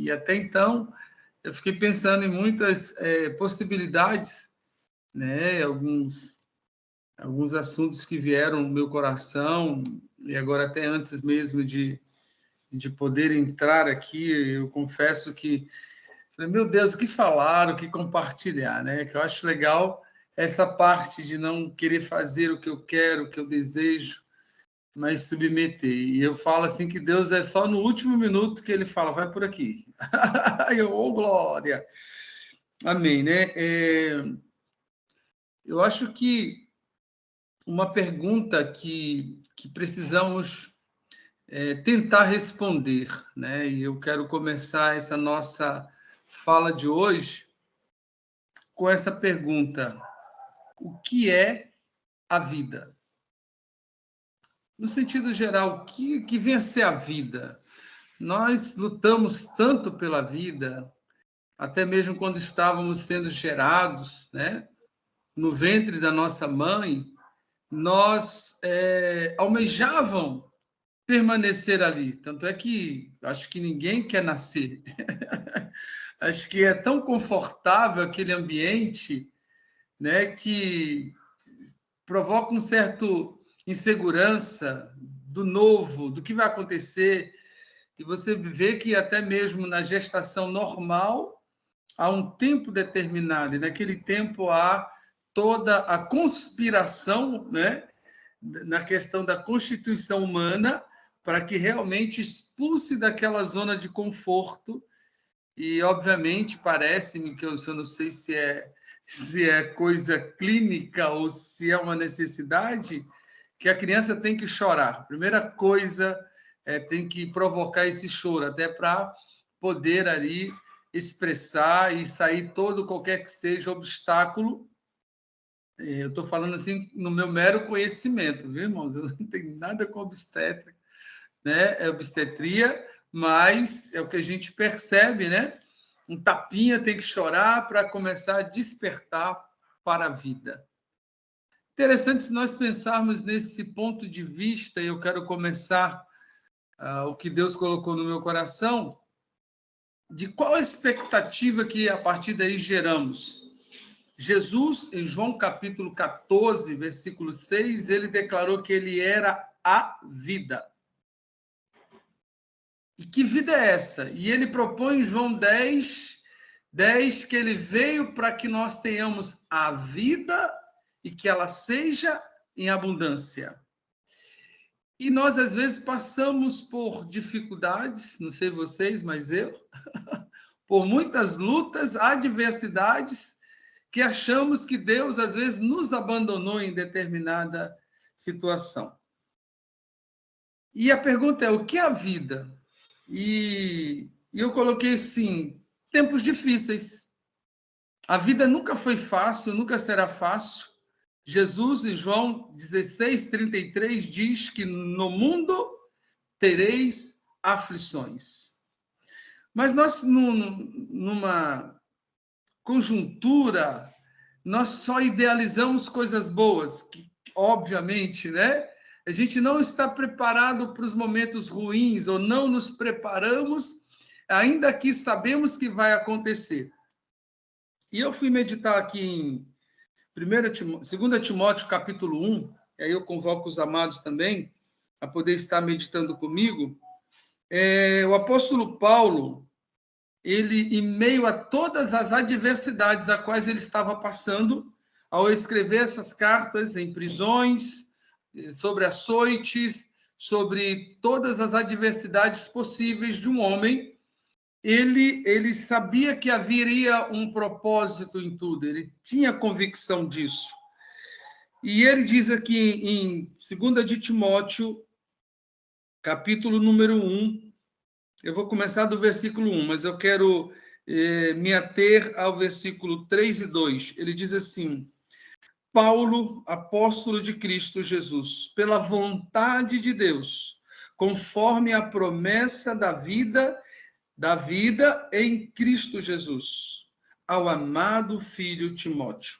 E até então, eu fiquei pensando em muitas possibilidades, né? Alguns assuntos que vieram no meu coração, e agora até antes mesmo de poder entrar aqui, eu confesso que, falei, meu Deus, o que falar, o que compartilhar, né? Que eu acho legal essa parte de não querer fazer o que eu quero, o que eu desejo, mas submeter. E eu falo assim que Deus é só no último minuto que ele fala, vai por aqui. Eu, oh, glória! Amém, né? Eu acho que uma pergunta que precisamos tentar responder, né? E eu quero começar essa nossa fala de hoje com essa pergunta: o que é a vida? No sentido geral, o que vem a ser a vida? Nós lutamos tanto pela vida, até mesmo quando estávamos sendo gerados, né? No ventre da nossa mãe, nós almejavam permanecer ali. Tanto é que acho que ninguém quer nascer. Acho que é tão confortável aquele ambiente, né, que provoca um certo insegurança do novo, do que vai acontecer. E você vê que até mesmo na gestação normal há um tempo determinado, e naquele tempo há toda a conspiração, né, na questão da constituição humana, para que realmente expulse daquela zona de conforto. E, obviamente, parece-me que eu não sei se é coisa clínica ou se é uma necessidade, que a criança tem que chorar. Primeira coisa, tem que provocar esse choro, até para poder ali expressar e sair todo, qualquer que seja, obstáculo. Eu estou falando assim no meu mero conhecimento, viu, irmãos? Eu não tenho nada com obstétrica, né? É obstetria, mas é o que a gente percebe, né? Um tapinha tem que chorar para começar a despertar para a vida. Interessante se nós pensarmos nesse ponto de vista, e eu quero começar o que Deus colocou no meu coração, de qual a expectativa que a partir daí geramos. Jesus, em João capítulo 14, versículo 6, ele declarou que ele era a vida. E que vida é essa? E ele propõe em João 10 que ele veio para que nós tenhamos a vida e que ela seja em abundância. E nós, às vezes, passamos por dificuldades, não sei vocês, mas eu, por muitas lutas, adversidades, que achamos que Deus, às vezes, nos abandonou em determinada situação. E a pergunta é, o que é a vida? E eu coloquei assim, tempos difíceis. A vida nunca foi fácil, nunca será fácil. Jesus, em João 16:33, diz que no mundo tereis aflições. Mas nós, numa conjuntura, nós só idealizamos coisas boas, que, obviamente, né? A gente não está preparado para os momentos ruins, ou não nos preparamos, ainda que sabemos que vai acontecer. E eu fui meditar aqui em 2 Timóteo, capítulo 1, e aí eu convoco os amados também, a poder estar meditando comigo. O apóstolo Paulo, ele, em meio a todas as adversidades a quais ele estava passando, ao escrever essas cartas em prisões, sobre açoites, sobre todas as adversidades possíveis de um homem, ele sabia que haveria um propósito em tudo, ele tinha convicção disso. E ele diz aqui em 2 de Timóteo, capítulo número 1, eu vou começar do versículo 1, mas eu quero me ater ao versículo 3 e 2. Ele diz assim: Paulo, apóstolo de Cristo Jesus, pela vontade de Deus, conforme a promessa da vida em Cristo Jesus, ao amado filho Timóteo,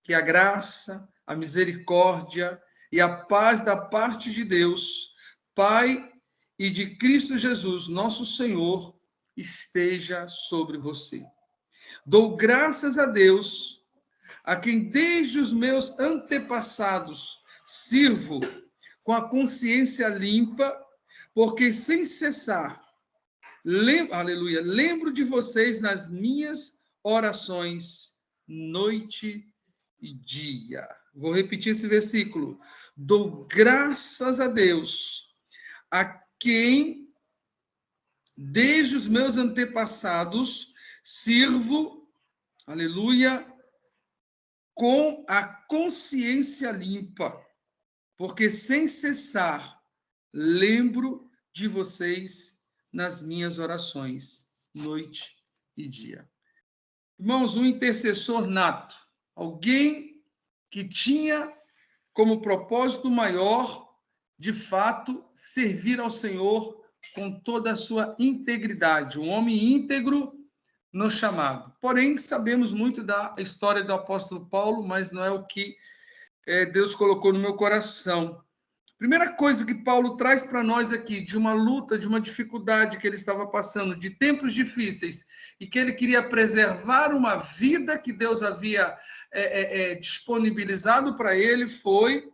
que a graça, a misericórdia e a paz da parte de Deus, Pai, e de Cristo Jesus, nosso Senhor, esteja sobre você. Dou graças a Deus, a quem desde os meus antepassados sirvo com a consciência limpa, porque sem cessar, aleluia, lembro de vocês nas minhas orações, noite e dia. Vou repetir esse versículo. Dou graças a Deus, a quem desde os meus antepassados sirvo, aleluia, com a consciência limpa, porque sem cessar lembro de vocês nas minhas orações, noite e dia. Irmãos, um intercessor nato, alguém que tinha como propósito maior, de fato, servir ao Senhor com toda a sua integridade, um homem íntegro no chamado. Porém, sabemos muito da história do apóstolo Paulo, mas não é o que Deus colocou no meu coração. Primeira coisa que Paulo traz para nós aqui, de uma luta, de uma dificuldade que ele estava passando, de tempos difíceis, e que ele queria preservar uma vida que Deus havia disponibilizado para ele, foi,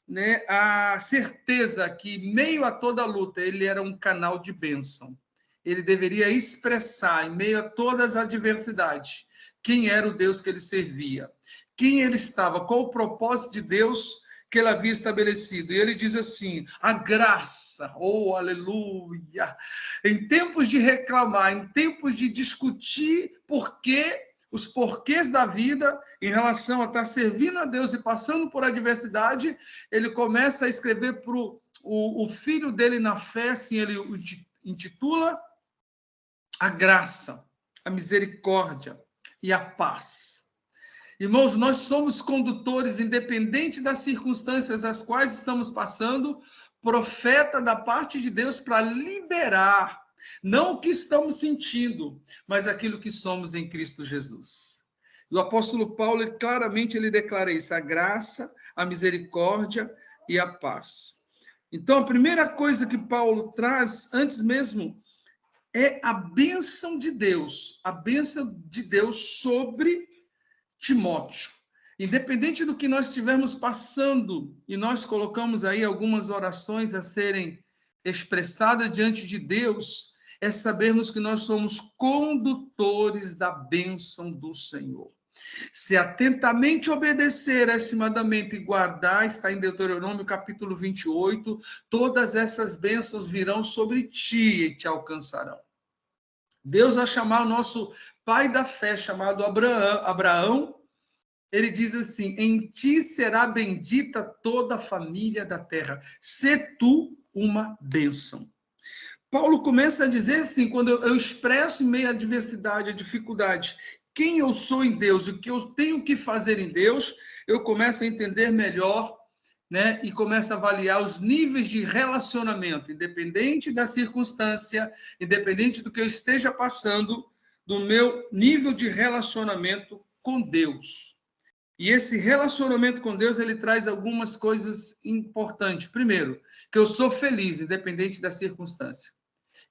né, a certeza que, em meio a toda a luta, ele era um canal de bênção. Ele deveria expressar, em meio a todas as adversidades, quem era o Deus que ele servia, quem ele estava, qual o propósito de Deus que ele havia estabelecido. E ele diz assim, a graça, oh, aleluia, em tempos de reclamar, em tempos de discutir os porquês da vida em relação a estar servindo a Deus e passando por adversidade, ele começa a escrever para o filho dele na fé, assim ele o intitula, a graça, a misericórdia e a paz. Irmãos, nós somos condutores, independente das circunstâncias às quais estamos passando, profeta da parte de Deus para liberar, não o que estamos sentindo, mas aquilo que somos em Cristo Jesus. E o apóstolo Paulo, claramente, ele declara isso, a graça, a misericórdia e a paz. Então, a primeira coisa que Paulo traz, antes mesmo, é a bênção de Deus sobre Timóteo. Independente do que nós estivermos passando, e nós colocamos aí algumas orações a serem expressadas diante de Deus, é sabermos que nós somos condutores da bênção do Senhor. Se atentamente obedecer a esse mandamento e guardar, está em Deuteronômio capítulo 28, todas essas bênçãos virão sobre ti e te alcançarão. Deus vai chamar o nosso pai da fé, chamado Abraão, ele diz assim, em ti será bendita toda a família da terra, sê tu uma bênção. Paulo começa a dizer assim, quando eu expresso em meio à adversidade, à dificuldade, quem eu sou em Deus, o que eu tenho que fazer em Deus, eu começo a entender melhor, né? E começo a avaliar os níveis de relacionamento, independente da circunstância, independente do que eu esteja passando, do meu nível de relacionamento com Deus. E esse relacionamento com Deus, ele traz algumas coisas importantes. Primeiro, que eu sou feliz, independente da circunstância.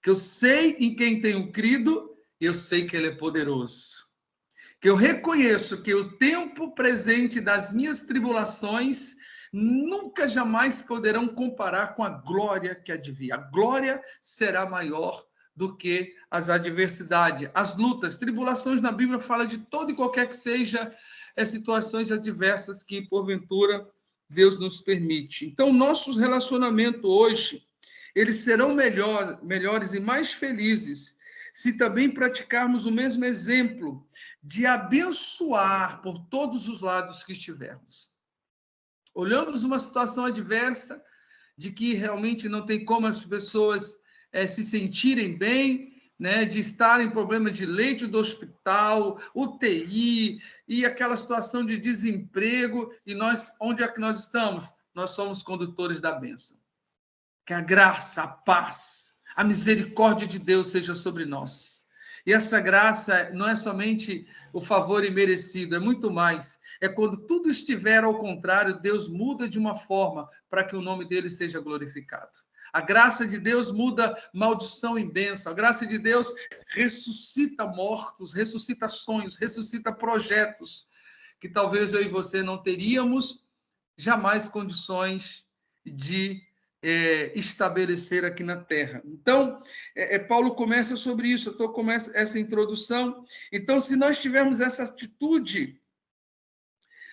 Que eu sei em quem tenho crido, e eu sei que ele é poderoso. Que eu reconheço que o tempo presente das minhas tribulações nunca jamais poderão comparar com a glória que há de vir. A glória será maior do que as adversidades, as lutas, tribulações. Na Bíblia fala de todo e qualquer que seja situações adversas que, porventura, Deus nos permite. Então, nossos relacionamentos hoje, eles serão melhores e mais felizes se também praticarmos o mesmo exemplo de abençoar por todos os lados que estivermos. Olhamos uma situação adversa, de que realmente não tem como as pessoas se sentirem bem, né, de estar em problema de leito do hospital, UTI, e aquela situação de desemprego, e nós, onde é que nós estamos? Nós somos condutores da bênção. Que a graça, a paz, a misericórdia de Deus seja sobre nós. E essa graça não é somente o favor imerecido, é muito mais. É quando tudo estiver ao contrário, Deus muda de uma forma para que o nome dele seja glorificado. A graça de Deus muda maldição em bênção. A graça de Deus ressuscita mortos, ressuscita sonhos, ressuscita projetos que talvez eu e você não teríamos jamais condições de estabelecer aqui na Terra. Então, Paulo começa sobre isso, começo essa introdução. Então, se nós tivermos essa atitude,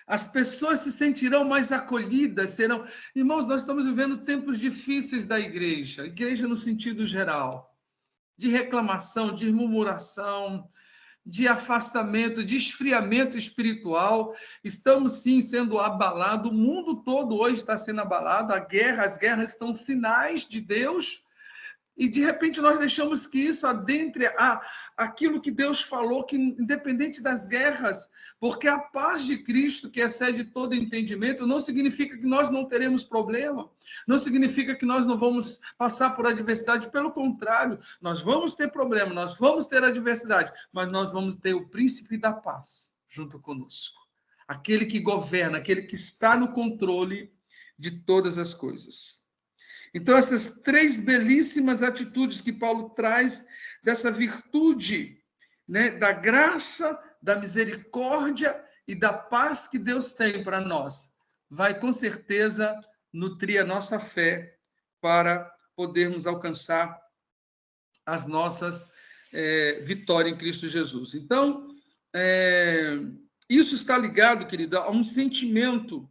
as pessoas se sentirão mais acolhidas, serão... Irmãos, nós estamos vivendo tempos difíceis da igreja no sentido geral, de reclamação, de murmuração, de afastamento, de esfriamento espiritual. Estamos, sim, sendo abalados. O mundo todo hoje está sendo abalado. As guerras estão sinais de Deus. E, de repente, nós deixamos que isso adentre aquilo que Deus falou, que independente das guerras, porque a paz de Cristo, que excede todo entendimento, não significa que nós não teremos problema, não significa que nós não vamos passar por adversidade, pelo contrário, nós vamos ter problema, nós vamos ter adversidade, mas nós vamos ter o príncipe da paz junto conosco, aquele que governa, aquele que está no controle de todas as coisas. Então, essas três belíssimas atitudes que Paulo traz dessa virtude, né, da graça, da misericórdia e da paz que Deus tem para nós, vai com certeza nutrir a nossa fé para podermos alcançar as nossas vitórias em Cristo Jesus. Então, isso está ligado, querido, a um sentimento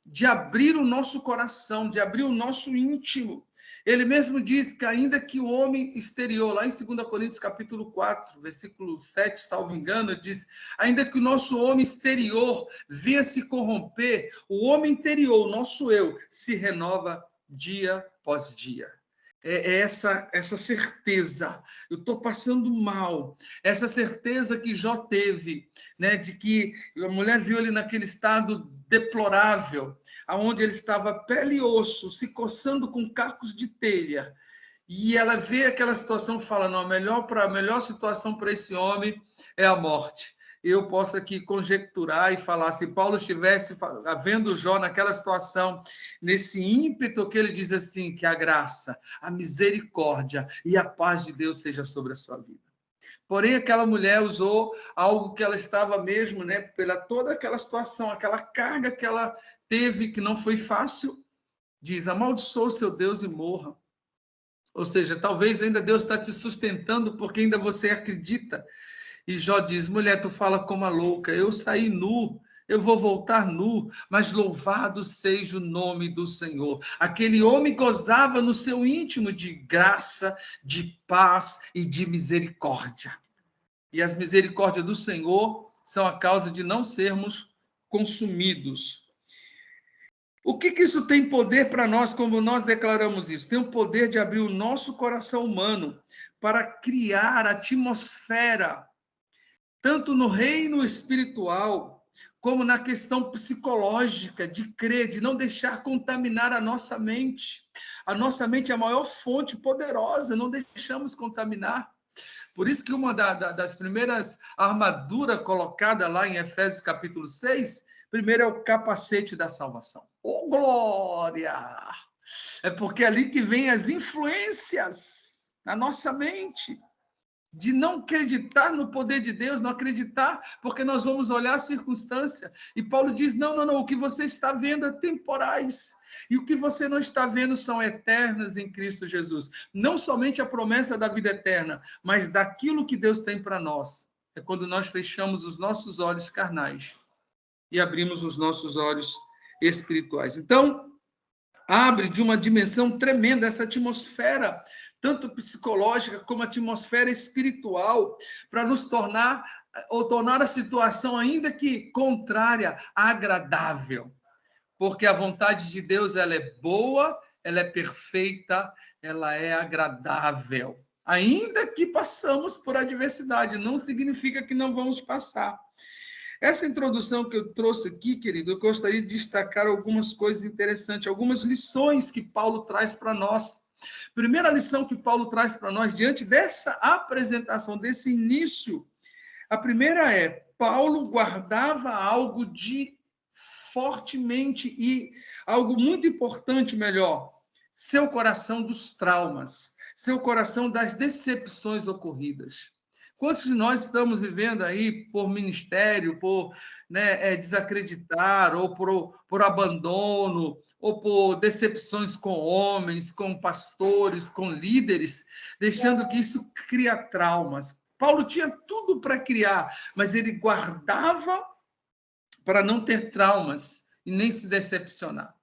de abrir o nosso coração, de abrir o nosso íntimo. Ele mesmo diz que ainda que o homem exterior, lá em 2 Coríntios capítulo 4, versículo 7, salvo engano, diz, ainda que o nosso homem exterior venha se corromper, o homem interior, o nosso eu, se renova dia após dia. Essa certeza, eu estou passando mal, essa certeza que Jó teve, né, de que a mulher viu ele naquele estado deplorável, aonde ele estava pele e osso, se coçando com cacos de telha, e ela vê aquela situação e fala, não, a melhor situação para esse homem é a morte. Eu posso aqui conjecturar e falar, se Paulo estivesse vendo Jó naquela situação, nesse ímpeto que ele diz assim, que a graça, a misericórdia e a paz de Deus seja sobre a sua vida. Porém, aquela mulher usou algo que ela estava mesmo, né, pela toda aquela situação, aquela carga que ela teve, que não foi fácil, diz, amaldiçoa o seu Deus e morra. Ou seja, talvez ainda Deus está te sustentando porque ainda você acredita. E Jó diz, mulher, tu fala como a louca, eu saí nu, eu vou voltar nu, mas louvado seja o nome do Senhor. Aquele homem gozava no seu íntimo de graça, de paz e de misericórdia. E as misericórdias do Senhor são a causa de não sermos consumidos. O que isso tem poder para nós, como nós declaramos isso? Tem o poder de abrir o nosso coração humano para criar atmosfera tanto no reino espiritual, como na questão psicológica, de crer, de não deixar contaminar a nossa mente. A nossa mente é a maior fonte poderosa, não deixamos contaminar. Por isso que uma das primeiras armaduras colocada lá em Efésios capítulo 6, primeiro é o capacete da salvação. Oh, glória! É porque é ali que vem as influências na nossa mente, de não acreditar no poder de Deus, não acreditar, porque nós vamos olhar a circunstância. E Paulo diz, não, o que você está vendo é temporais. E o que você não está vendo são eternas em Cristo Jesus. Não somente a promessa da vida eterna, mas daquilo que Deus tem para nós. É quando nós fechamos os nossos olhos carnais e abrimos os nossos olhos espirituais. Então, abre de uma dimensão tremenda essa atmosfera, tanto psicológica como atmosfera espiritual, para nos tornar a situação, ainda que contrária, agradável. Porque a vontade de Deus, ela é boa, ela é perfeita, ela é agradável. Ainda que passamos por adversidade, não significa que não vamos passar. Essa introdução que eu trouxe aqui, querido, eu gostaria de destacar algumas coisas interessantes, algumas lições que Paulo traz para nós Primeira lição que Paulo traz para nós diante dessa apresentação, desse início, a primeira é: Paulo guardava algo de fortemente e algo muito importante, melhor, seu coração dos traumas, seu coração das decepções ocorridas. Quantos de nós estamos vivendo aí por ministério, por desacreditar, ou por abandono, ou por decepções com homens, com pastores, com líderes, deixando que isso cria traumas. Paulo tinha tudo para criar, mas ele guardava para não ter traumas e nem se decepcionar.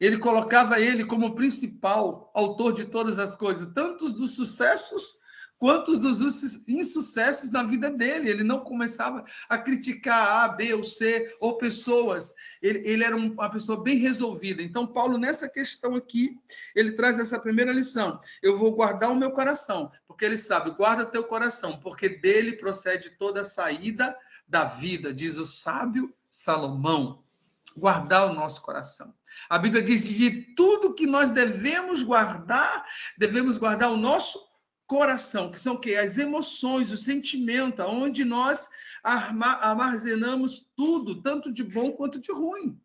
Ele colocava ele como principal autor de todas as coisas, tanto dos sucessos quanto dos insucessos na vida dele. Ele não começava a criticar A, B ou C, ou pessoas. Ele era uma pessoa bem resolvida. Então, Paulo, nessa questão aqui, ele traz essa primeira lição. Eu vou guardar o meu coração, porque ele sabe, guarda teu coração, porque dele procede toda a saída da vida, diz o sábio Salomão. Guardar o nosso coração. A Bíblia diz de tudo que nós devemos guardar o nosso coração, que são o quê? As emoções, o sentimento, onde nós armazenamos tudo, tanto de bom quanto de ruim.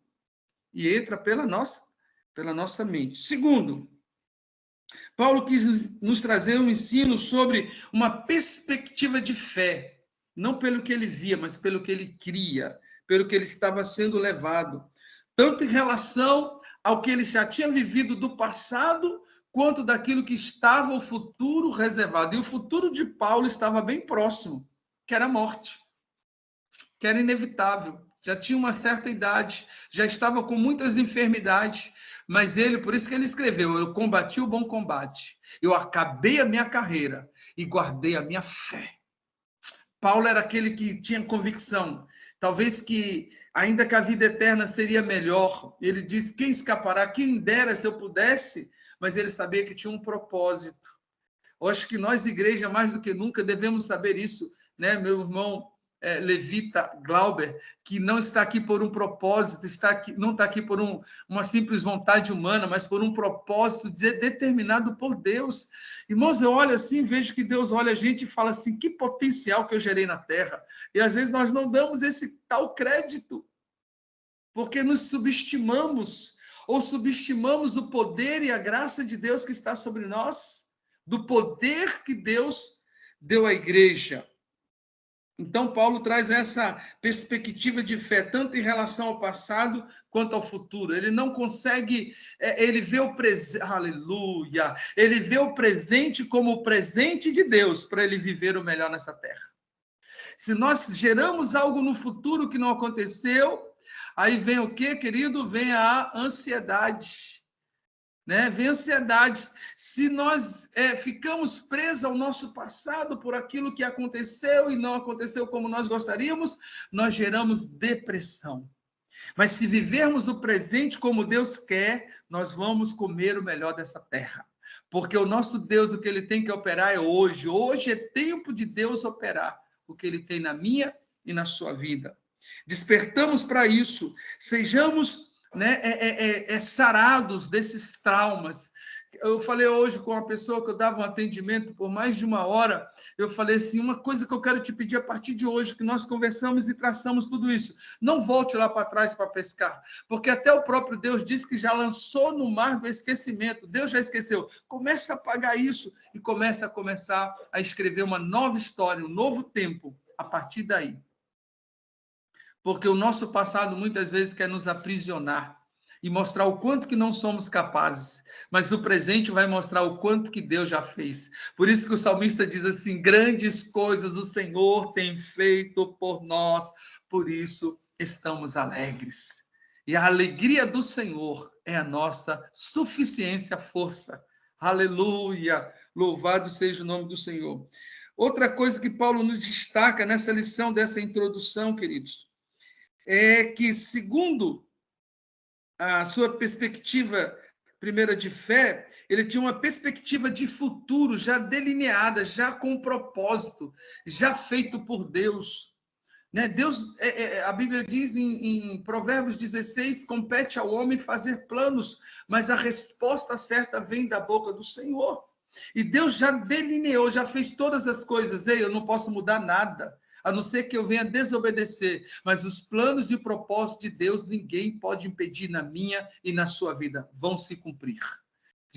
E entra pela nossa mente. Segundo, Paulo quis nos trazer um ensino sobre uma perspectiva de fé, não pelo que ele via, mas pelo que ele cria, pelo que ele estava sendo levado, tanto em relação ao que ele já tinha vivido do passado, quanto daquilo que estava o futuro reservado. E o futuro de Paulo estava bem próximo, que era a morte, que era inevitável. Já tinha uma certa idade, já estava com muitas enfermidades, mas ele, por isso que ele escreveu: eu combati o bom combate, eu acabei a minha carreira e guardei a minha fé. Paulo era aquele que tinha convicção, talvez que, ainda que a vida eterna seria melhor, ele disse: quem escapará, quem dera se eu pudesse, mas ele sabia que tinha um propósito. Eu acho que nós, igreja, mais do que nunca, devemos saber isso, né? Meu irmão Levita Glauber, que não está aqui por um propósito, não está aqui por uma simples vontade humana, mas por um propósito determinado por Deus. Irmãos, eu olho assim, vejo que Deus olha a gente e fala assim: que potencial que eu gerei na terra. E às vezes nós não damos esse tal crédito, porque nos subestimamos, ou subestimamos o poder e a graça de Deus que está sobre nós, do poder que Deus deu à igreja. Então, Paulo traz essa perspectiva de fé, tanto em relação ao passado quanto ao futuro. Ele não consegue, ele vê o presente, aleluia, ele vê o presente como o presente de Deus para ele viver o melhor nessa terra. Se nós geramos algo no futuro que não aconteceu, aí vem o quê, querido? Vem a ansiedade. Vem a ansiedade. Se nós ficamos presos ao nosso passado por aquilo que aconteceu e não aconteceu como nós gostaríamos, nós geramos depressão. Mas se vivermos o presente como Deus quer, nós vamos comer o melhor dessa terra. Porque o nosso Deus, o que ele tem que operar é hoje. Hoje é tempo de Deus operar o que ele tem na minha e na sua vida. Despertamos para isso. Sejamos sarados desses traumas. Eu falei hoje com uma pessoa que eu dava um atendimento por mais de 1 hora, eu falei assim: uma coisa que eu quero te pedir a partir de hoje, que nós conversamos e traçamos tudo isso, não volte lá para trás para pescar, porque até o próprio Deus disse que já lançou no mar do esquecimento, Deus já esqueceu. Começa a apagar isso e começa a escrever uma nova história, um novo tempo, a partir daí. Porque o nosso passado muitas vezes quer nos aprisionar e mostrar o quanto que não somos capazes, mas o presente vai mostrar o quanto que Deus já fez. Por isso que o salmista diz assim: grandes coisas o Senhor tem feito por nós, por isso estamos alegres. E a alegria do Senhor é a nossa suficiência, força. Aleluia! Louvado seja o nome do Senhor. Outra coisa que Paulo nos destaca nessa lição, dessa introdução, queridos, é que, segundo a sua perspectiva primeira de fé, ele tinha uma perspectiva de futuro já delineada, já com propósito, já feito por Deus. Né? Deus, a Bíblia diz em Provérbios 16, compete ao homem fazer planos, mas a resposta certa vem da boca do Senhor. E Deus já delineou, já fez todas as coisas. Ei, eu não posso mudar nada, a não ser que eu venha desobedecer. Mas os planos e o propósito de Deus, ninguém pode impedir na minha e na sua vida. Vão se cumprir.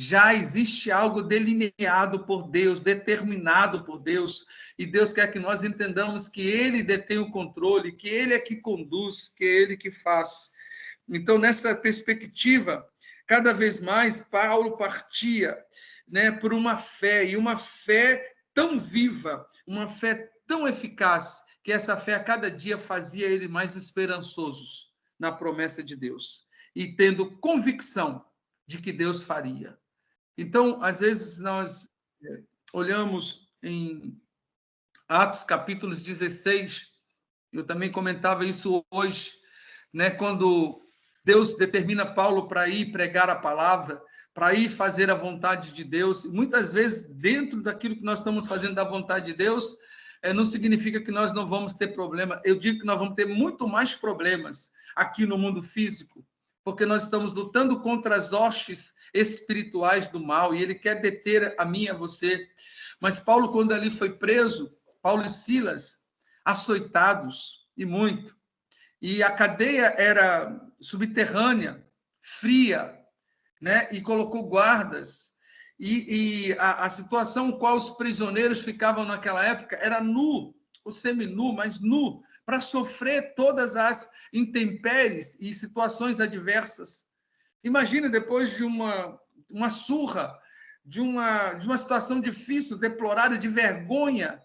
Já existe algo delineado por Deus, determinado por Deus, e Deus quer que nós entendamos que Ele detém o controle, que Ele é que conduz, que é Ele que faz. Então, nessa perspectiva, cada vez mais, Paulo partia, né, por uma fé, e uma fé tão viva, uma fé tão eficaz, que essa fé a cada dia fazia ele mais esperançosos na promessa de Deus, e tendo convicção de que Deus faria. Então, às vezes, nós olhamos em Atos, capítulo 16, eu também comentava isso hoje, né, quando Deus determina Paulo para ir pregar a palavra, para ir fazer a vontade de Deus. Muitas vezes, dentro daquilo que nós estamos fazendo da vontade de Deus, não significa que nós não vamos ter problema. Eu digo que nós vamos ter muito mais problemas aqui no mundo físico, porque nós estamos lutando contra as hostes espirituais do mal, e ele quer deter a mim e a você. Mas Paulo, quando ali foi preso, Paulo e Silas, açoitados, e muito, e a cadeia era subterrânea, fria, né? E colocou guardas, e a situação em qual os prisioneiros ficavam naquela época era nu, ou seminu, mas nu, para sofrer todas as intempéries e situações adversas. Imagina, depois de uma surra, de uma situação difícil, deplorável, de vergonha,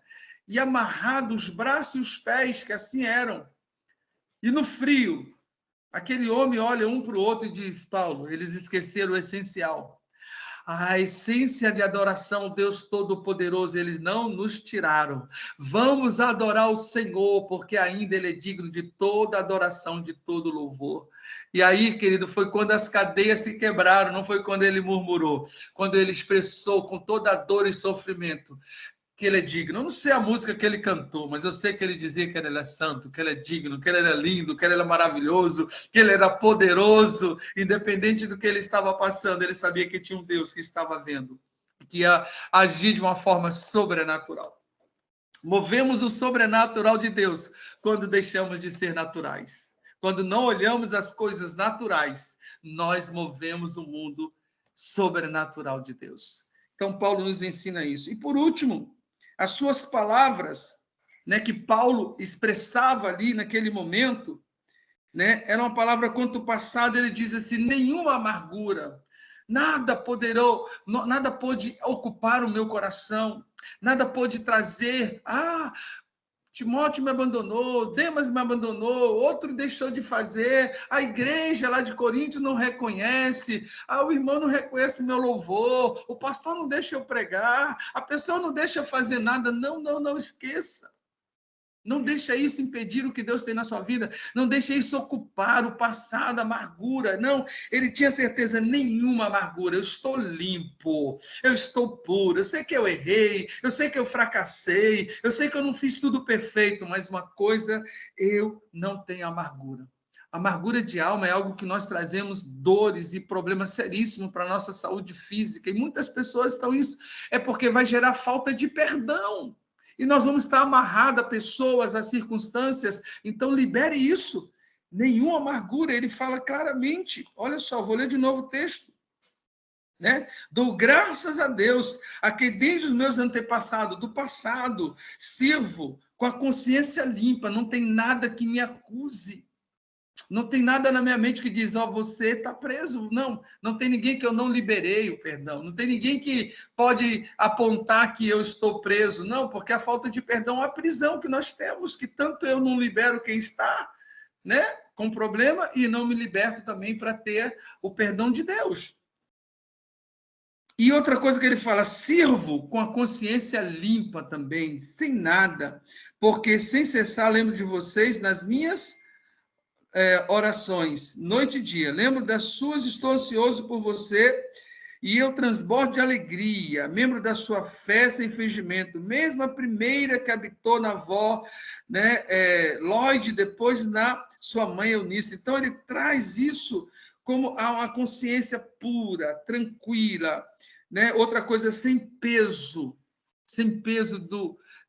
e amarrado os braços e os pés, que assim eram. E no frio, aquele homem olha um para o outro e diz, Paulo, eles esqueceram o essencial. A essência de adoração ao Deus Todo-Poderoso, eles não nos tiraram. Vamos adorar o Senhor, porque ainda Ele é digno de toda adoração, de todo louvor. E aí, querido, foi quando as cadeias se quebraram, não foi quando ele murmurou, quando ele expressou com toda a dor e sofrimento que ele é digno. Eu não sei a música que ele cantou, mas eu sei que ele dizia que ele é santo, que ele é digno, que ele era lindo, que ele era maravilhoso, que ele era poderoso. Independente do que ele estava passando, ele sabia que tinha um Deus que estava vendo, que ia agir de uma forma sobrenatural. Movemos o sobrenatural de Deus quando deixamos de ser naturais. Quando não olhamos as coisas naturais, nós movemos o mundo sobrenatural de Deus. Então, Paulo nos ensina isso. E, por último, as suas palavras, né, que Paulo expressava ali naquele momento, né, era uma palavra quanto o passado, ele diz assim, nenhuma amargura, nada pôde ocupar o meu coração, nada pôde trazer, Timóteo me abandonou, Demas me abandonou, outro deixou de fazer, a igreja lá de Corinto não reconhece, o irmão não reconhece meu louvor, o pastor não deixa eu pregar, a pessoa não deixa eu fazer nada. Não esqueça. Não deixa isso impedir o que Deus tem na sua vida. Não deixa isso ocupar o passado, a amargura. Não, ele tinha certeza, nenhuma amargura. Eu estou limpo, eu estou puro. Eu sei que eu errei, eu sei que eu fracassei, eu sei que eu não fiz tudo perfeito, mas uma coisa, eu não tenho amargura. Amargura de alma é algo que nós trazemos dores e problemas seríssimos para a nossa saúde física. E muitas pessoas estão isso. É porque vai gerar falta de perdão. E nós vamos estar amarrados a pessoas, a circunstâncias. Então, libere isso. Nenhuma amargura. Ele fala claramente. Olha só, vou ler de novo o texto. Né? Dou graças a Deus, a que desde os meus antepassados, do passado, sirvo com a consciência limpa. Não tem nada que me acuse. Não tem nada na minha mente que diz, você está preso. Não tem ninguém que eu não liberei o perdão. Não tem ninguém que pode apontar que eu estou preso. Não, porque a falta de perdão é a prisão que nós temos, que tanto eu não libero quem está, né, com problema, e não me liberto também para ter o perdão de Deus. E outra coisa que ele fala, sirvo com a consciência limpa também, sem nada, porque sem cessar lembro de vocês nas minhas orações, noite e dia. Lembro das suas, estou ansioso por você e eu transbordo de alegria, membro da sua fé sem fingimento, mesmo a primeira que habitou na avó, né, Lloyd, depois na sua mãe Eunice. Então, ele traz isso como uma consciência pura, tranquila, né? Outra coisa, sem peso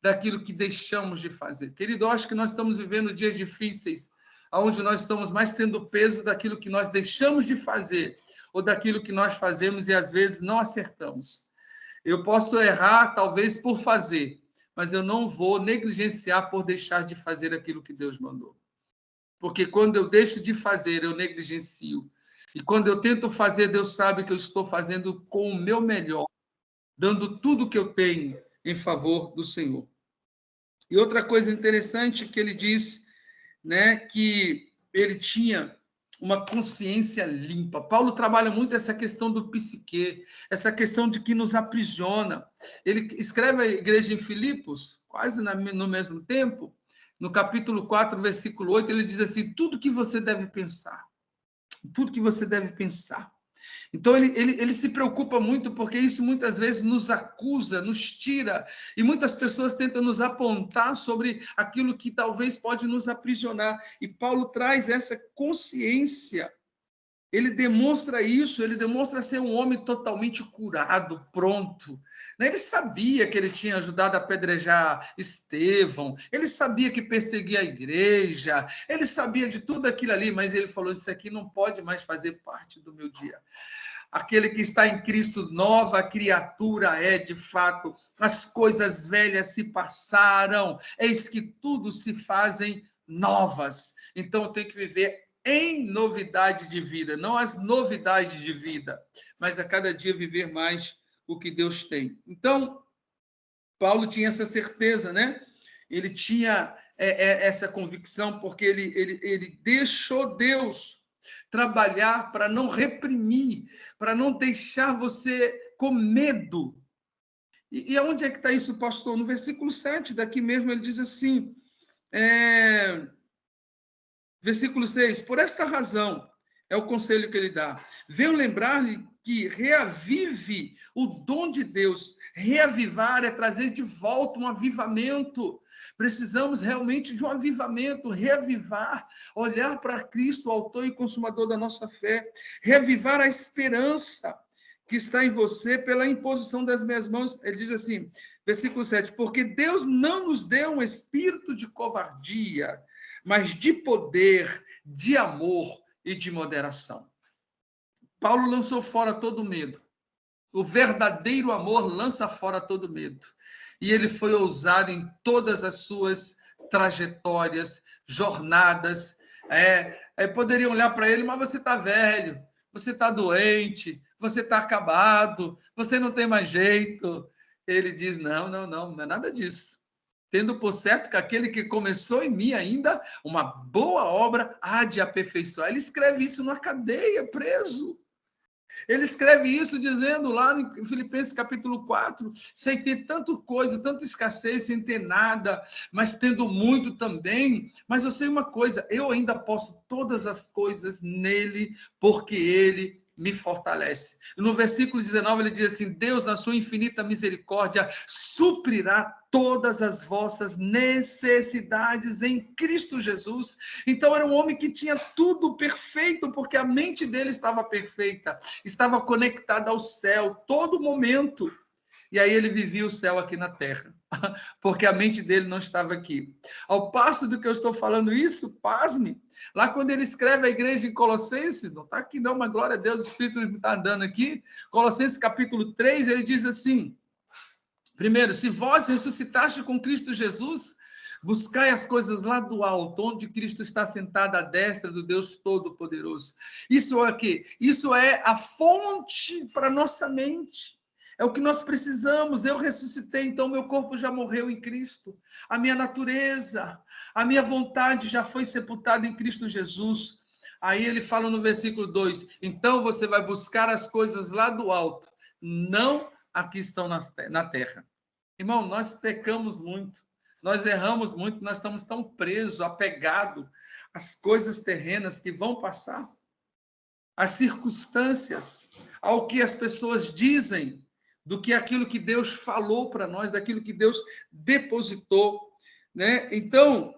daquilo que deixamos de fazer. Querido, eu acho que nós estamos vivendo dias difíceis, onde nós estamos mais tendo peso daquilo que nós deixamos de fazer, ou daquilo que nós fazemos e às vezes não acertamos. Eu posso errar, talvez, por fazer, mas eu não vou negligenciar por deixar de fazer aquilo que Deus mandou. Porque quando eu deixo de fazer, eu negligencio. E quando eu tento fazer, Deus sabe que eu estou fazendo com o meu melhor, dando tudo o que eu tenho em favor do Senhor. E outra coisa interessante que ele diz, né, que ele tinha uma consciência limpa. Paulo trabalha muito essa questão do psique, essa questão de que nos aprisiona. Ele escreve a igreja em Filipos, quase no mesmo tempo, no capítulo 4, versículo 8, ele diz assim, tudo que você deve pensar. Então, ele se preocupa muito, porque isso muitas vezes nos acusa, nos tira, e muitas pessoas tentam nos apontar sobre aquilo que talvez pode nos aprisionar. E Paulo traz essa consciência. Ele demonstra isso, ele demonstra ser um homem totalmente curado, pronto. Ele sabia que ele tinha ajudado a apedrejar Estevão, ele sabia que perseguia a igreja, ele sabia de tudo aquilo ali, mas ele falou, isso aqui não pode mais fazer parte do meu dia. Aquele que está em Cristo, nova criatura é, de fato, as coisas velhas se passaram, eis que tudo se fazem novas. Então, eu tenho que viver em novidade de vida, não as novidades de vida, mas a cada dia viver mais o que Deus tem. Então, Paulo tinha essa certeza, né? Ele tinha essa convicção, porque ele deixou Deus trabalhar para não reprimir, para não deixar você com medo. E aonde é que está isso, pastor? No versículo 7, daqui mesmo, ele diz assim, versículo 6, por esta razão, é o conselho que ele dá, venho lembrar-lhe que reavive o dom de Deus. Reavivar é trazer de volta um avivamento. Precisamos realmente de um avivamento, reavivar, olhar para Cristo, o autor e consumador da nossa fé, reavivar a esperança que está em você pela imposição das minhas mãos. Ele diz assim, versículo 7, porque Deus não nos deu um espírito de covardia, mas de poder, de amor e de moderação. Paulo lançou fora todo medo. O verdadeiro amor lança fora todo medo. E ele foi ousado em todas as suas trajetórias, jornadas. Poderiam olhar para ele, mas você está velho, você está doente, você está acabado, você não tem mais jeito. Ele diz, não é nada disso. Tendo por certo que aquele que começou em mim ainda uma boa obra há de aperfeiçoar. Ele escreve isso na cadeia, preso. Ele escreve isso dizendo lá em Filipenses capítulo 4, sem ter tanta coisa, tanta escassez, sem ter nada, mas tendo muito também. Mas eu sei uma coisa, eu ainda posso todas as coisas nele, porque ele me fortalece. No versículo 19 ele diz assim, Deus na sua infinita misericórdia suprirá todas as vossas necessidades em Cristo Jesus. Então era um homem que tinha tudo perfeito, porque a mente dele estava perfeita, estava conectada ao céu todo momento. E aí ele vivia o céu aqui na terra, porque a mente dele não estava aqui. Ao passo do que eu estou falando isso, pasme, lá quando ele escreve a igreja em Colossenses, não está aqui não, mas glória a Deus, o Espírito está andando aqui, Colossenses capítulo 3, ele diz assim, primeiro, se vós ressuscitaste com Cristo Jesus, buscai as coisas lá do alto, onde Cristo está sentado à destra do Deus Todo-Poderoso. Isso é o quê? Isso é a fonte para a nossa mente. É o que nós precisamos. Eu ressuscitei, então meu corpo já morreu em Cristo. A minha natureza, a minha vontade já foi sepultada em Cristo Jesus. Aí ele fala no versículo 2, então você vai buscar as coisas lá do alto, não aqui estão na terra. Irmão, nós pecamos muito, nós erramos muito, nós estamos tão presos, apegados às coisas terrenas que vão passar, às circunstâncias, ao que as pessoas dizem do que aquilo que Deus falou para nós, daquilo que Deus depositou, né? Então,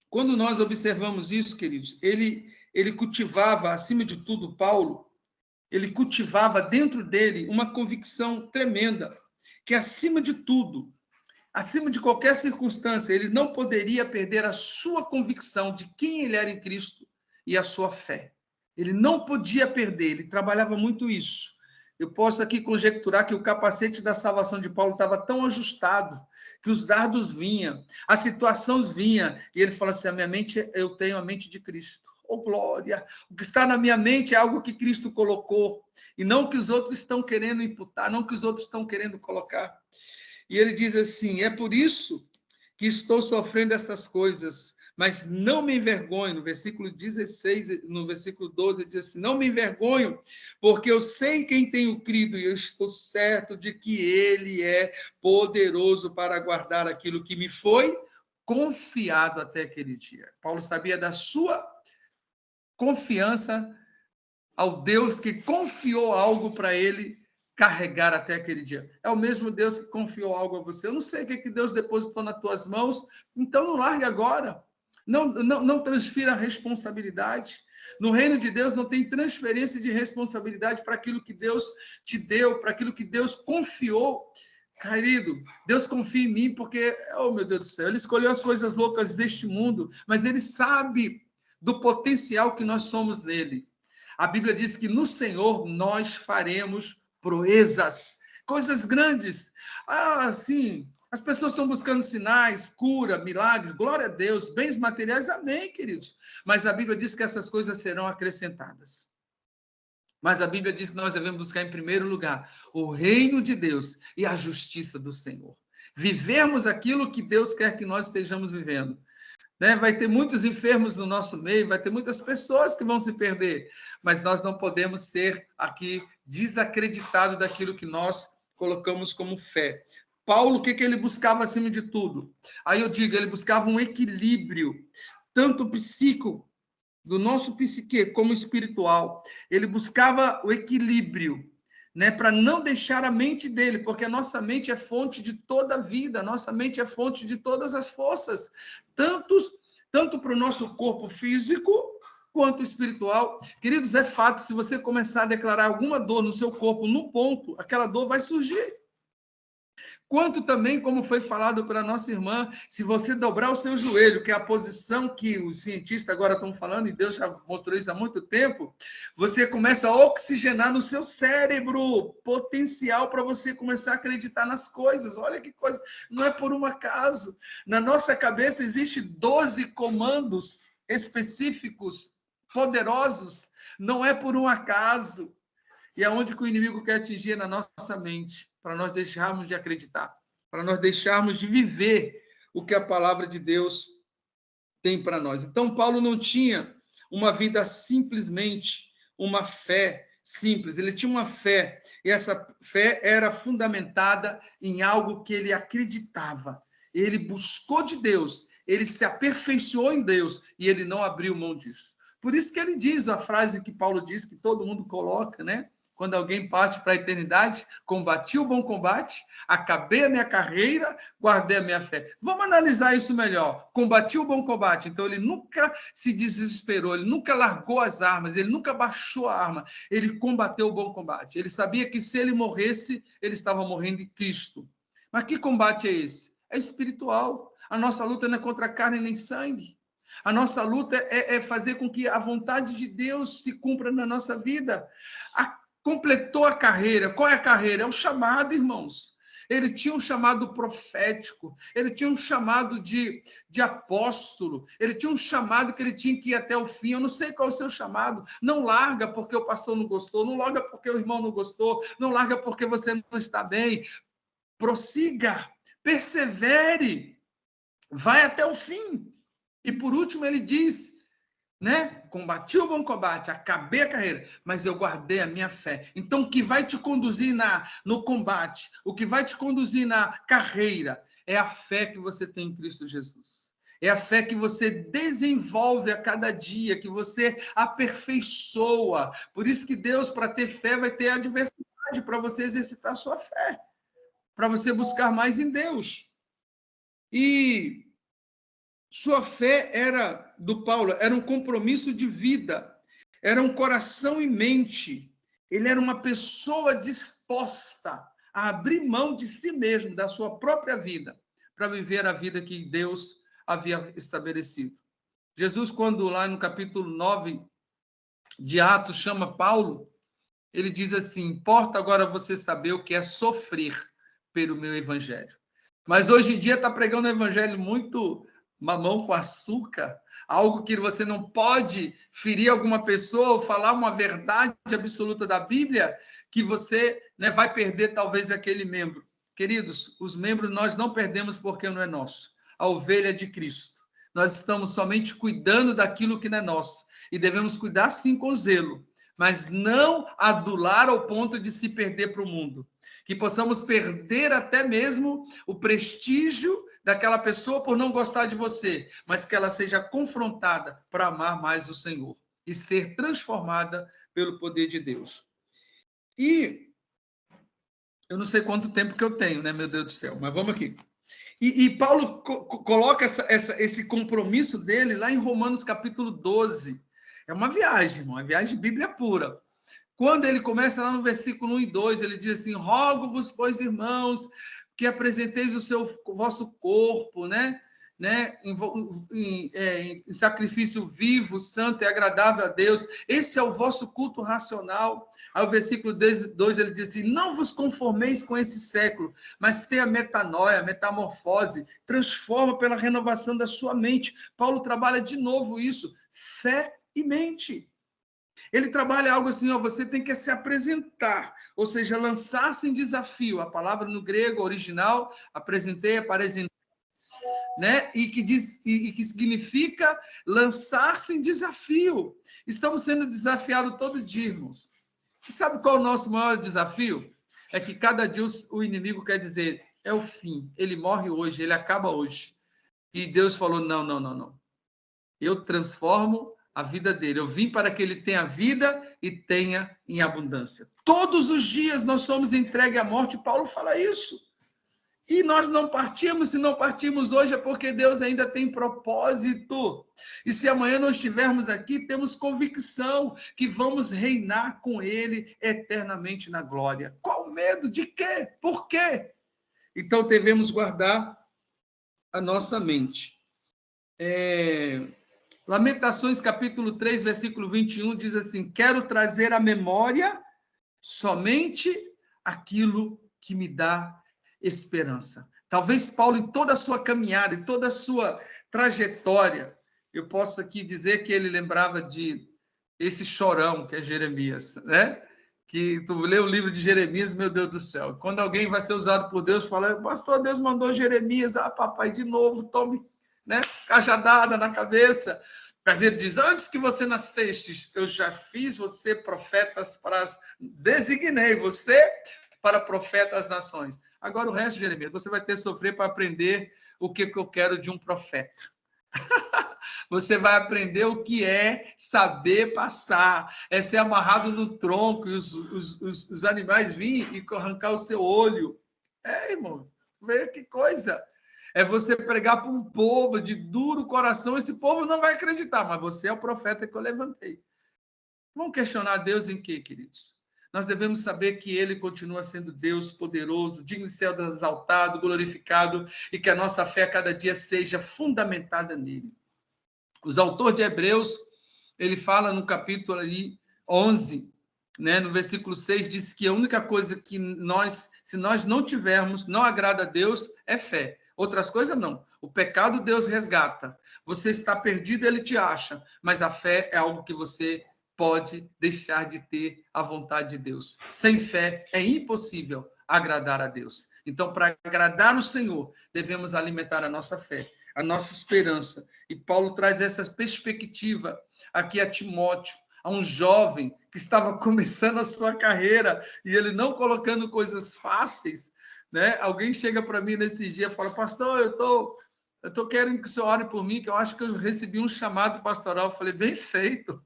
quando nós observamos isso, queridos, ele cultivava, acima de tudo, Paulo, ele cultivava dentro dele uma convicção tremenda, que acima de tudo, acima de qualquer circunstância, ele não poderia perder a sua convicção de quem ele era em Cristo e a sua fé. Ele não podia perder, ele trabalhava muito isso. Eu posso aqui conjecturar que o capacete da salvação de Paulo estava tão ajustado que os dardos vinham, as situações vinham, e ele fala assim, a minha mente, eu tenho a mente de Cristo. Oh, glória! O que está na minha mente é algo que Cristo colocou, e não que os outros estão querendo imputar, não que os outros estão querendo colocar. E ele diz assim, é por isso que estou sofrendo estas coisas, mas não me envergonho. No versículo 16, no versículo 12, ele diz assim, não me envergonho, porque eu sei em quem tenho crido, e eu estou certo de que ele é poderoso para guardar aquilo que me foi confiado até aquele dia. Paulo sabia da sua confiança ao Deus que confiou algo para ele carregar até aquele dia. É o mesmo Deus que confiou algo a você. Eu não sei o que Deus depositou nas tuas mãos, então não largue agora. Não transfira a responsabilidade. No reino de Deus não tem transferência de responsabilidade para aquilo que Deus te deu, para aquilo que Deus confiou. Querido, Deus confia em mim porque, oh meu Deus do céu, Ele escolheu as coisas loucas deste mundo, mas Ele sabe do potencial que nós somos nele. A Bíblia diz que no Senhor nós faremos proezas, coisas grandes. Sim, as pessoas estão buscando sinais, cura, milagres, glória a Deus, bens materiais, amém, queridos. Mas a Bíblia diz que essas coisas serão acrescentadas. Mas a Bíblia diz que nós devemos buscar em primeiro lugar o reino de Deus e a justiça do Senhor. Vivermos aquilo que Deus quer que nós estejamos vivendo. Né? Vai ter muitos enfermos no nosso meio, vai ter muitas pessoas que vão se perder, mas nós não podemos ser aqui desacreditados daquilo que nós colocamos como fé. Paulo, o que ele buscava acima de tudo? Aí eu digo, ele buscava um equilíbrio, tanto psíquico, do nosso psique, como espiritual. Ele buscava o equilíbrio, né, para não deixar a mente dele, porque a nossa mente é fonte de toda a vida, a nossa mente é fonte de todas as forças, tanto para o nosso corpo físico quanto espiritual. Queridos, é fato, se você começar a declarar alguma dor no seu corpo, no ponto, aquela dor vai surgir. Quanto também, como foi falado pela nossa irmã, se você dobrar o seu joelho, que é a posição que os cientistas agora estão falando, e Deus já mostrou isso há muito tempo, você começa a oxigenar no seu cérebro, potencial para você começar a acreditar nas coisas. Olha que coisa, não é por um acaso. Na nossa cabeça existe 12 comandos específicos, poderosos, não é por um acaso. E aonde que o inimigo quer atingir na nossa mente, para nós deixarmos de acreditar, para nós deixarmos de viver o que a palavra de Deus tem para nós. Então, Paulo não tinha uma vida simplesmente, uma fé simples, ele tinha uma fé, e essa fé era fundamentada em algo que ele acreditava. Ele buscou de Deus, ele se aperfeiçoou em Deus, e ele não abriu mão disso. Por isso que ele diz a frase que Paulo diz, que todo mundo coloca, né? Quando alguém parte para a eternidade, combati o bom combate, acabei a minha carreira, guardei a minha fé. Vamos analisar isso melhor. Combati o bom combate. Então, ele nunca se desesperou, ele nunca largou as armas, ele nunca baixou a arma, ele combateu o bom combate. Ele sabia que se ele morresse, ele estava morrendo em Cristo. Mas que combate é esse? É espiritual. A nossa luta não é contra carne nem sangue. A nossa luta é fazer com que a vontade de Deus se cumpra na nossa vida. Completou a carreira. Qual é a carreira? É o chamado, irmãos. Ele tinha um chamado profético, ele tinha um chamado de apóstolo, ele tinha um chamado que ele tinha que ir até o fim. Eu não sei qual é o seu chamado. Não larga porque o pastor não gostou, não larga porque o irmão não gostou, não larga porque você não está bem. Prossiga, persevere, vai até o fim. E por último ele diz, né? Combati o bom combate, acabei a carreira, mas eu guardei a minha fé. Então, o que vai te conduzir no combate, o que vai te conduzir na carreira, é a fé que você tem em Cristo Jesus. É a fé que você desenvolve a cada dia, que você aperfeiçoa. Por isso que Deus, para ter fé, vai ter adversidade para você exercitar a sua fé, para você buscar mais em Deus. E sua fé era, do Paulo, era um compromisso de vida, era um coração e mente. Ele era uma pessoa disposta a abrir mão de si mesmo, da sua própria vida, para viver a vida que Deus havia estabelecido. Jesus, quando lá no capítulo 9 de Atos chama Paulo, ele diz assim: importa agora você saber o que é sofrer pelo meu evangelho. Mas hoje em dia está pregando um evangelho muito mamão com açúcar, algo que você não pode ferir alguma pessoa ou falar uma verdade absoluta da Bíblia, que você, né, vai perder talvez aquele membro. Queridos, os membros nós não perdemos porque não é nosso. A ovelha é de Cristo. Nós estamos somente cuidando daquilo que não é nosso. E devemos cuidar sim com zelo, mas não adular ao ponto de se perder para o mundo. Que possamos perder até mesmo o prestígio daquela pessoa por não gostar de você, mas que ela seja confrontada para amar mais o Senhor e ser transformada pelo poder de Deus. E eu não sei quanto tempo que eu tenho, né, meu Deus do céu, mas vamos aqui. E Paulo coloca esse compromisso dele lá em Romanos capítulo 12. É uma viagem, irmão, uma viagem de Bíblia pura. Quando ele começa lá no versículo 1 e 2, ele diz assim: rogo-vos, pois, irmãos, que apresenteis o vosso corpo, em sacrifício vivo, santo e agradável a Deus. Esse é o vosso culto racional. Aí o versículo 2 ele diz assim: não vos conformeis com esse século, mas tenha metanoia, metamorfose, transforma pela renovação da sua mente. Paulo trabalha de novo isso, fé e mente. Ele trabalha algo assim, ó, você tem que se apresentar, ou seja, lançar-se em desafio. A palavra no grego original, apresentar, né? E que significa lançar-se em desafio. Estamos sendo desafiados todo dia, irmãos. E sabe qual é o nosso maior desafio? É que cada dia o inimigo quer dizer, é o fim, ele morre hoje, ele acaba hoje. E Deus falou, não, não, não, não. Eu transformo a vida dele. Eu vim para que ele tenha vida e tenha em abundância. Todos os dias nós somos entregues à morte. Paulo fala isso. E nós não partimos, se não partimos hoje é porque Deus ainda tem propósito. E se amanhã não estivermos aqui, temos convicção que vamos reinar com ele eternamente na glória. Qual medo? De quê? Por quê? Então devemos guardar a nossa mente. Lamentações, capítulo 3, versículo 21, diz assim: quero trazer à memória somente aquilo que me dá esperança. Talvez Paulo, em toda a sua caminhada, em toda a sua trajetória, eu possa aqui dizer que ele lembrava de esse chorão que é Jeremias, né? Que tu lê o livro de Jeremias, meu Deus do céu. Quando alguém vai ser usado por Deus, fala, pastor, Deus mandou Jeremias, papai, de novo, tome, né, cajadada na cabeça. Mas ele diz, antes que você nasceste, eu já fiz você profetas para... Designei você para profeta às nações. Agora o resto, Jeremias, você vai ter que sofrer para aprender o que eu quero de um profeta. Você vai aprender o que é saber passar, é ser amarrado no tronco e os animais virem e arrancar o seu olho. Irmão, vê que coisa. É você pregar para um povo de duro coração, esse povo não vai acreditar, mas você é o profeta que eu levantei. Vamos questionar Deus em quê, queridos? Nós devemos saber que ele continua sendo Deus poderoso, digno de ser exaltado, glorificado, e que a nossa fé a cada dia seja fundamentada nele. Os autores de Hebreus, ele fala no capítulo ali 11, né, no versículo 6, diz que a única coisa que nós, se nós não tivermos, não agrada a Deus, é fé. Outras coisas não. O pecado Deus resgata. Você está perdido, ele te acha. Mas a fé é algo que você pode deixar de ter a vontade de Deus. Sem fé é impossível agradar a Deus. Então, para agradar o Senhor, devemos alimentar a nossa fé, a nossa esperança. E Paulo traz essa perspectiva aqui a Timóteo, a um jovem que estava começando a sua carreira e ele não colocando coisas fáceis, né? Alguém chega para mim nesses dias e fala, pastor, eu estou eu estou querendo que o senhor ore por mim, que eu acho que eu recebi um chamado pastoral. Eu falei, bem feito.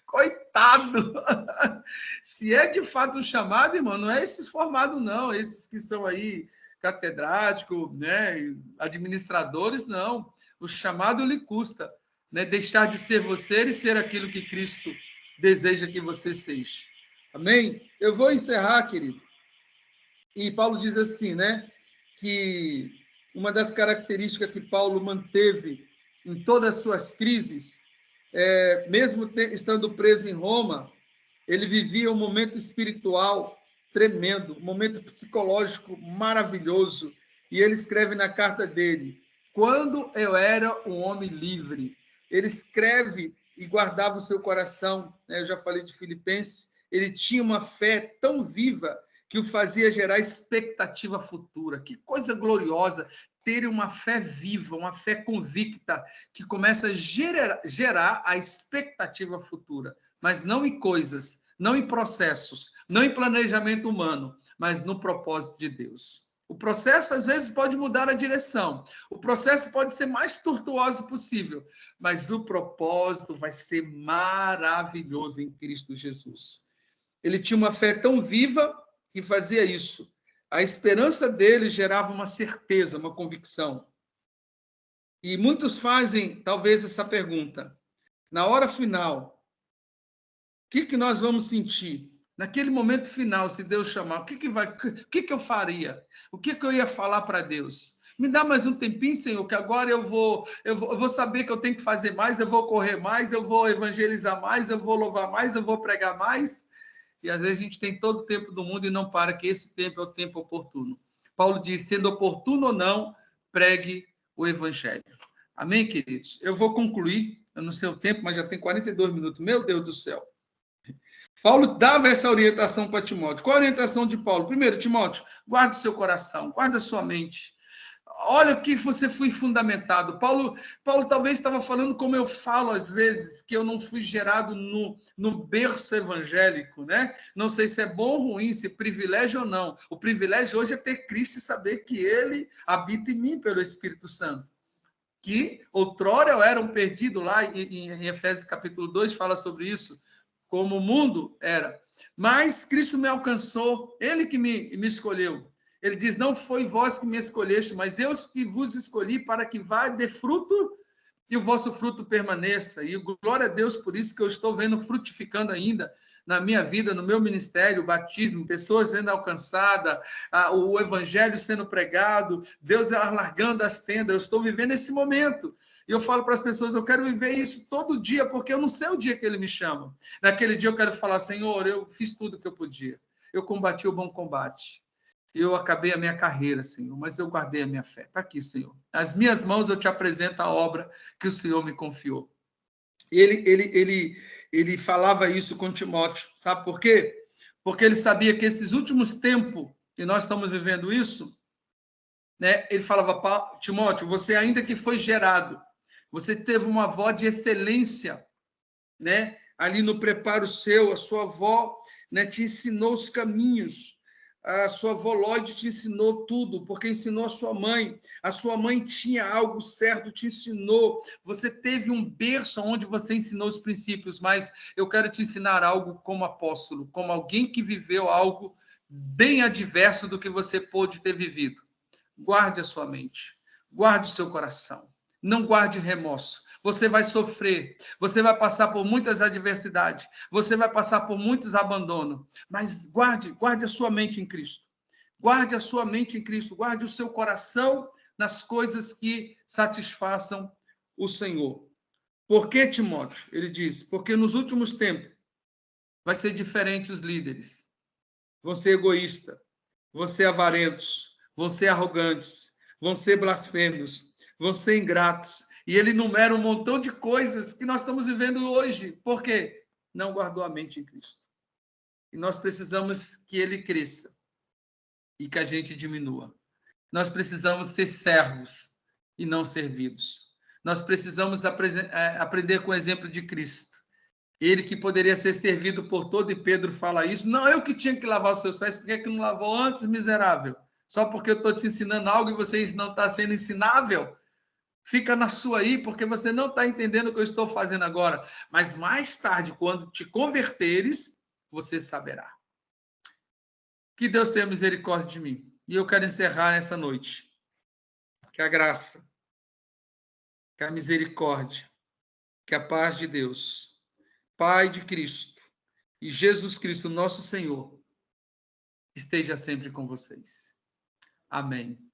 Coitado! Se é de fato um chamado, irmão, não é esses formados, não. Esses que são aí catedráticos, né, administradores, não. O chamado lhe custa, né, deixar de ser você e ser aquilo que Cristo deseja que você seja. Amém? Eu vou encerrar, querido. E Paulo diz assim, né, que uma das características que Paulo manteve em todas as suas crises, mesmo estando preso em Roma, ele vivia um momento espiritual tremendo, um momento psicológico maravilhoso. E ele escreve na carta dele, quando eu era um homem livre. Ele escreve e guardava o seu coração, né? Eu já falei de Filipenses, ele tinha uma fé tão viva que o fazia gerar expectativa futura. Que coisa gloriosa ter uma fé viva, uma fé convicta, que começa a gerar a expectativa futura, mas não em coisas, não em processos, não em planejamento humano, mas no propósito de Deus. O processo, às vezes, pode mudar a direção. O processo pode ser mais tortuoso possível, mas o propósito vai ser maravilhoso em Cristo Jesus. Ele tinha uma fé tão viva que fazia isso. A esperança dele gerava uma certeza, uma convicção. E muitos fazem, talvez, essa pergunta. Na hora final, o que nós vamos sentir? Naquele momento final, se Deus chamar, o que eu faria? O que eu ia falar para Deus? Me dá mais um tempinho, Senhor, que agora eu vou saber que eu tenho que fazer mais, eu vou correr mais, eu vou evangelizar mais, eu vou louvar mais, eu vou pregar mais. E às vezes a gente tem todo o tempo do mundo e não para, que esse tempo é o tempo oportuno. Paulo diz, sendo oportuno ou não, pregue o evangelho. Amém, queridos? Eu vou concluir, eu não sei o tempo, mas já tem 42 minutos. Meu Deus do céu. Paulo dava essa orientação para Timóteo. Qual a orientação de Paulo? Primeiro, Timóteo, guarde seu coração, guarda sua mente. Olha o que você foi fundamentado. Paulo talvez estava falando como eu falo às vezes, que eu não fui gerado no berço evangélico, né? Não sei se é bom ou ruim, se é privilégio ou não. O privilégio hoje é ter Cristo e saber que Ele habita em mim pelo Espírito Santo. Que outrora eu era um perdido, lá em Efésios capítulo 2 fala sobre isso, como o mundo era. Mas Cristo me alcançou, Ele que me escolheu. Ele diz, não foi vós que me escolheste, mas eu que vos escolhi para que vá de fruto e o vosso fruto permaneça. E glória a Deus por isso que eu estou vendo frutificando ainda na minha vida, no meu ministério, o batismo, pessoas sendo alcançadas, o evangelho sendo pregado, Deus alargando as tendas. Eu estou vivendo esse momento. E eu falo para as pessoas, eu quero viver isso todo dia, porque eu não sei o dia que Ele me chama. Naquele dia eu quero falar, Senhor, eu fiz tudo o que eu podia. Eu combati o bom combate. Eu acabei a minha carreira, Senhor, mas eu guardei a minha fé. Está aqui, Senhor. As minhas mãos eu te apresento a obra que o Senhor me confiou. Ele falava isso com Timóteo, sabe por quê? Porque ele sabia que esses últimos tempos, e nós estamos vivendo isso, né? Ele falava, Timóteo, você ainda que foi gerado, você teve uma avó de excelência, né? Ali no preparo seu, a sua avó, né, te ensinou os caminhos. A sua avó Lloyd te ensinou tudo, porque ensinou a sua mãe. A sua mãe tinha algo certo, te ensinou. Você teve um berço onde você ensinou os princípios, mas eu quero te ensinar algo como apóstolo, como alguém que viveu algo bem adverso do que você pôde ter vivido. Guarde a sua mente, guarde o seu coração. Não guarde remorso. Você vai sofrer, você vai passar por muitas adversidades, você vai passar por muitos abandonos, mas guarde a sua mente em Cristo. Guarde a sua mente em Cristo, guarde o seu coração nas coisas que satisfaçam o Senhor. Por que, Timóteo? Ele diz, porque nos últimos tempos vai ser diferente os líderes. Vão ser egoístas, vão ser avarentos, vão ser arrogantes, vão ser blasfêmios, vão ser ingratos. E ele enumera um montão de coisas que nós estamos vivendo hoje. Por quê? Não guardou a mente em Cristo. E nós precisamos que ele cresça e que a gente diminua. Nós precisamos ser servos e não servidos. Nós precisamos aprender com o exemplo de Cristo. Ele que poderia ser servido por todo, e Pedro fala isso. Não, eu que tinha que lavar os seus pés, por que não lavou antes, miserável? Só porque eu estou te ensinando algo e você não está sendo ensinável, fica na sua aí, porque você não está entendendo o que eu estou fazendo agora. Mas mais tarde, quando te converteres, você saberá. Que Deus tenha misericórdia de mim. E eu quero encerrar essa noite. Que a graça, que a misericórdia, que a paz de Deus, Pai de Cristo e Jesus Cristo, nosso Senhor, esteja sempre com vocês. Amém.